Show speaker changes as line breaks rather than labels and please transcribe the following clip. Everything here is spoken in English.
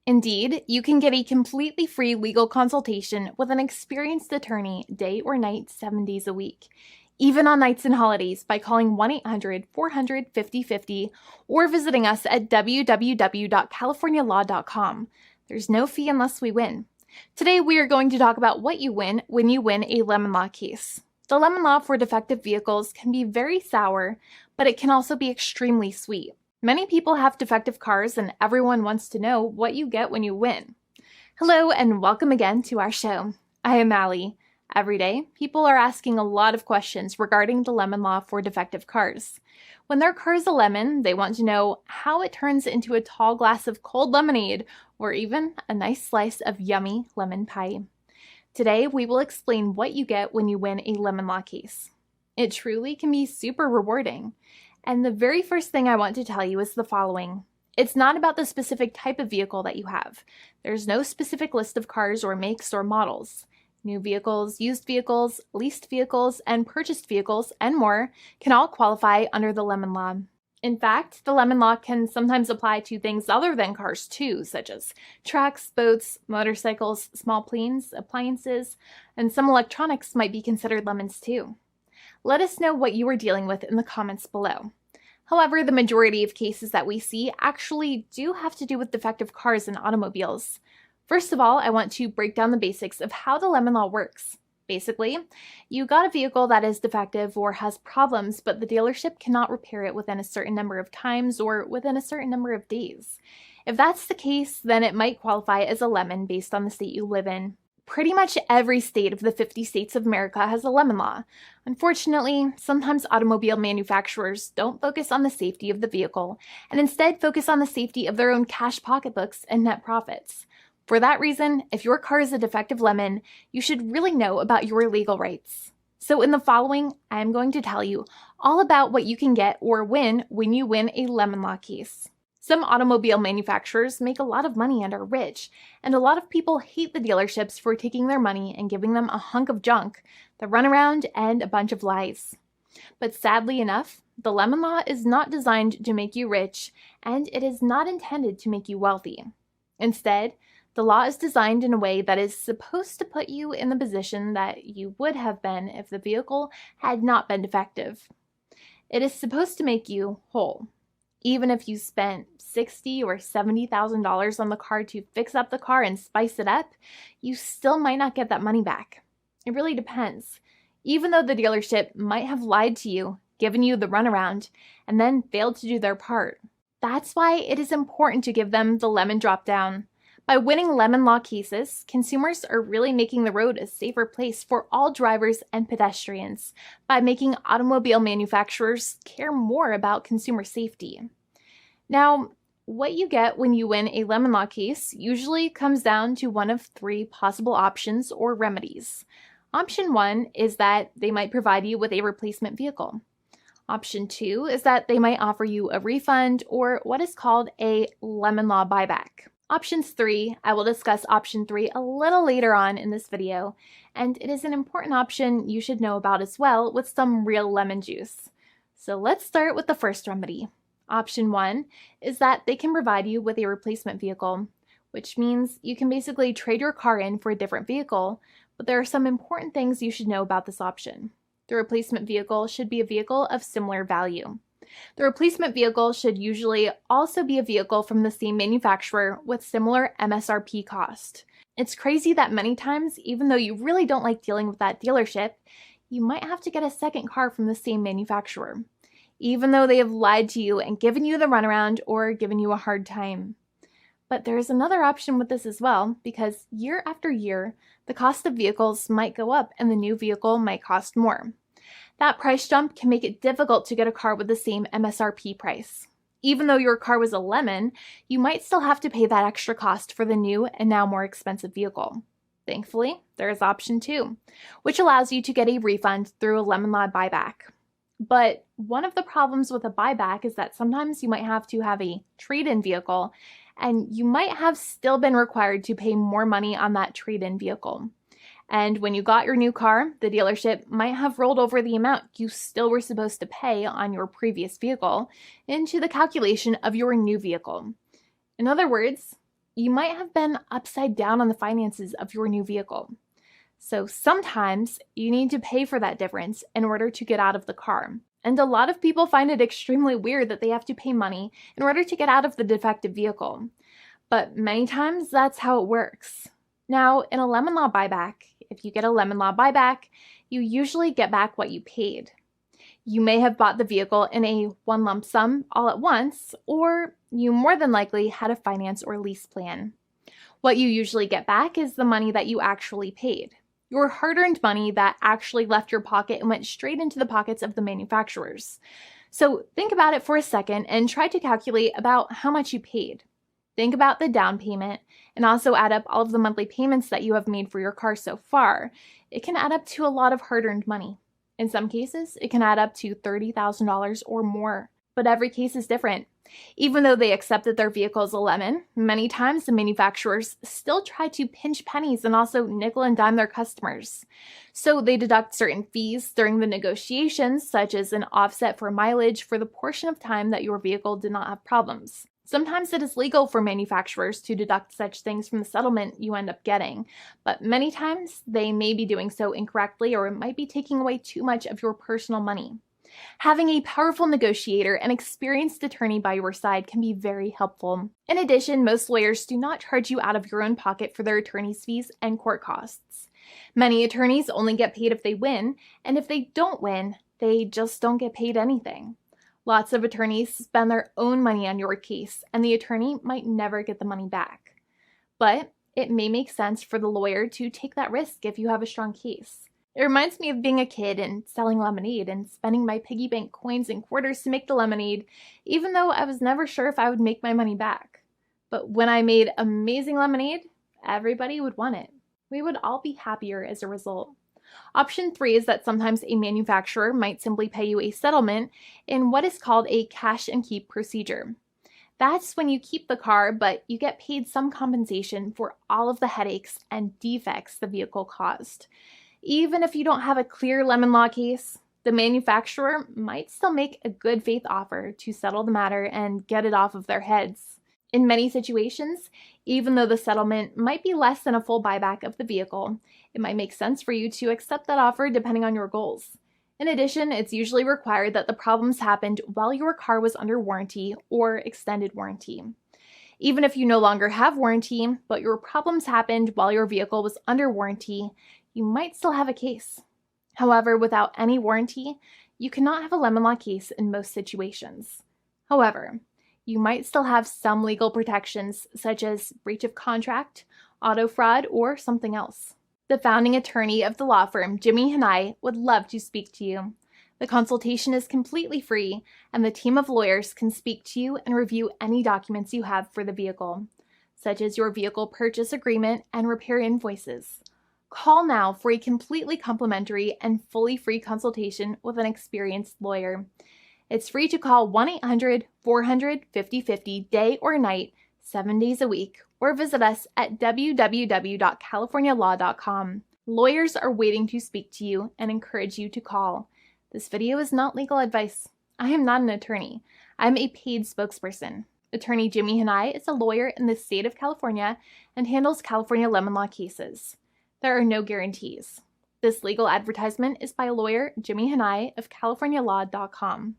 Indeed, you can get a completely free legal consultation with an experienced attorney day or night, 7 days a week, even on nights and holidays by calling 1-800-400-5050 or visiting us at www.californialaw.com. There's no fee unless we win. Today, we are going to talk about what you win when you win a lemon law case. The lemon law for defective vehicles can be very sour, but it can also be extremely sweet. Many people have defective cars, and everyone wants to know what you get when you win. Hello, and welcome again to our show. I am Allie. Every day, people are asking a lot of questions regarding the lemon law for defective cars. When their car is a lemon, they want to know how it turns into a tall glass of cold lemonade, or even a nice slice of yummy lemon pie. Today, we will explain what you get when you win a lemon law case. It truly can be super rewarding. And the very first thing I want to tell you is the following. It's not about the specific type of vehicle that you have. There's no specific list of cars or makes or models. New vehicles, used vehicles, leased vehicles, and purchased vehicles, and more can all qualify under the lemon law. In fact, the lemon law can sometimes apply to things other than cars too, such as trucks, boats, motorcycles, small planes, appliances, and some electronics might be considered lemons too. Let us know what you are dealing with in the comments below. However, the majority of cases that we see actually do have to do with defective cars and automobiles. First of all, I want to break down the basics of how the lemon law works. Basically, you got a vehicle that is defective or has problems, but the dealership cannot repair it within a certain number of times or within a certain number of days. If that's the case, then it might qualify as a lemon based on the state you live in. Pretty much every state of the 50 states of America has a lemon law. Unfortunately, sometimes automobile manufacturers don't focus on the safety of the vehicle and instead focus on the safety of their own cash pocketbooks and net profits. For that reason, if your car is a defective lemon, you should really know about your legal rights. So in the following, I'm going to tell you all about what you can get or win when you win a lemon law case. Some automobile manufacturers make a lot of money and are rich, and a lot of people hate the dealerships for taking their money and giving them a hunk of junk, the runaround, and a bunch of lies. But sadly enough, the lemon law is not designed to make you rich, and it is not intended to make you wealthy. Instead, the law is designed in a way that is supposed to put you in the position that you would have been if the vehicle had not been defective. It is supposed to make you whole. Even if you spent $60,000 or $70,000 on the car to fix up the car and spice it up, you still might not get that money back. It really depends. Even though the dealership might have lied to you, given you the runaround, and then failed to do their part. That's why it is important to give them the lemon drop down. By winning lemon law cases, consumers are really making the road a safer place for all drivers and pedestrians by making automobile manufacturers care more about consumer safety. Now, what you get when you win a lemon law case usually comes down to one of three possible options or remedies. Option 1 is that they might provide you with a replacement vehicle. Option 2 is that they might offer you a refund or what is called a lemon law buyback. Options 3, I will discuss option 3 a little later on in this video, and it is an important option you should know about as well with some real lemon juice. So let's start with the first remedy. Option 1 is that they can provide you with a replacement vehicle, which means you can basically trade your car in for a different vehicle, but there are some important things you should know about this option. The replacement vehicle should be a vehicle of similar value. The replacement vehicle should usually also be a vehicle from the same manufacturer with similar MSRP cost. It's crazy that many times, even though you really don't like dealing with that dealership, you might have to get a second car from the same manufacturer, even though they have lied to you and given you the runaround or given you a hard time. But there is another option with this as well, because year after year, the cost of vehicles might go up and the new vehicle might cost more. That price jump can make it difficult to get a car with the same MSRP price. Even though your car was a lemon, you might still have to pay that extra cost for the new and now more expensive vehicle. Thankfully, there is option 2, which allows you to get a refund through a lemon law buyback. But one of the problems with a buyback is that sometimes you might have to have a trade-in vehicle, and you might have still been required to pay more money on that trade-in vehicle. And when you got your new car, the dealership might have rolled over the amount you still were supposed to pay on your previous vehicle into the calculation of your new vehicle. In other words, you might have been upside down on the finances of your new vehicle. So sometimes you need to pay for that difference in order to get out of the car. And a lot of people find it extremely weird that they have to pay money in order to get out of the defective vehicle. But many times that's how it works. Now, in a lemon law buyback, if you get a lemon law buyback, you usually get back what you paid. You may have bought the vehicle in a one lump sum all at once, or you more than likely had a finance or lease plan. What you usually get back is the money that you actually paid. Your hard-earned money that actually left your pocket and went straight into the pockets of the manufacturers. So think about it for a second and try to calculate about how much you paid. Think about the down payment and also add up all of the monthly payments that you have made for your car so far. It can add up to a lot of hard-earned money. In some cases, it can add up to $30,000 or more, but every case is different. Even though they accept that their vehicle is a lemon, many times the manufacturers still try to pinch pennies and also nickel and dime their customers. So they deduct certain fees during the negotiations, such as an offset for mileage for the portion of time that your vehicle did not have problems. Sometimes it is legal for manufacturers to deduct such things from the settlement you end up getting, but many times they may be doing so incorrectly or it might be taking away too much of your personal money. Having a powerful negotiator and experienced attorney by your side can be very helpful. In addition, most lawyers do not charge you out of your own pocket for their attorney's fees and court costs. Many attorneys only get paid if they win, and if they don't win, they just don't get paid anything. Lots of attorneys spend their own money on your case, and the attorney might never get the money back. But it may make sense for the lawyer to take that risk if you have a strong case. It reminds me of being a kid and selling lemonade and spending my piggy bank coins and quarters to make the lemonade, even though I was never sure if I would make my money back. But when I made amazing lemonade, everybody would want it. We would all be happier as a result. Option 3 is that sometimes a manufacturer might simply pay you a settlement in what is called a cash and keep procedure. That's when you keep the car, but you get paid some compensation for all of the headaches and defects the vehicle caused. Even if you don't have a clear lemon law case, the manufacturer might still make a good faith offer to settle the matter and get it off of their heads. In many situations, even though the settlement might be less than a full buyback of the vehicle, it might make sense for you to accept that offer depending on your goals. In addition, it's usually required that the problems happened while your car was under warranty or extended warranty. Even if you no longer have warranty, but your problems happened while your vehicle was under warranty, you might still have a case. However, without any warranty, you cannot have a lemon law case in most situations. However, you might still have some legal protections such as breach of contract, auto fraud, or something else. The founding attorney of the law firm, Jimmy and I, would love to speak to you. The consultation is completely free, and the team of lawyers can speak to you and review any documents you have for the vehicle, such as your vehicle purchase agreement and repair invoices. Call now for a completely complimentary and fully free consultation with an experienced lawyer. It's free to call 1-800-400-5050 day or night, 7 days a week, or visit us at www.californialaw.com. Lawyers are waiting to speak to you and encourage you to call. This video is not legal advice. I am not an attorney. I'm a paid spokesperson. Attorney Jimmy Hanai is a lawyer in the state of California and handles California lemon law cases. There are no guarantees. This legal advertisement is by lawyer Jimmy Hanai of CaliforniaLaw.com.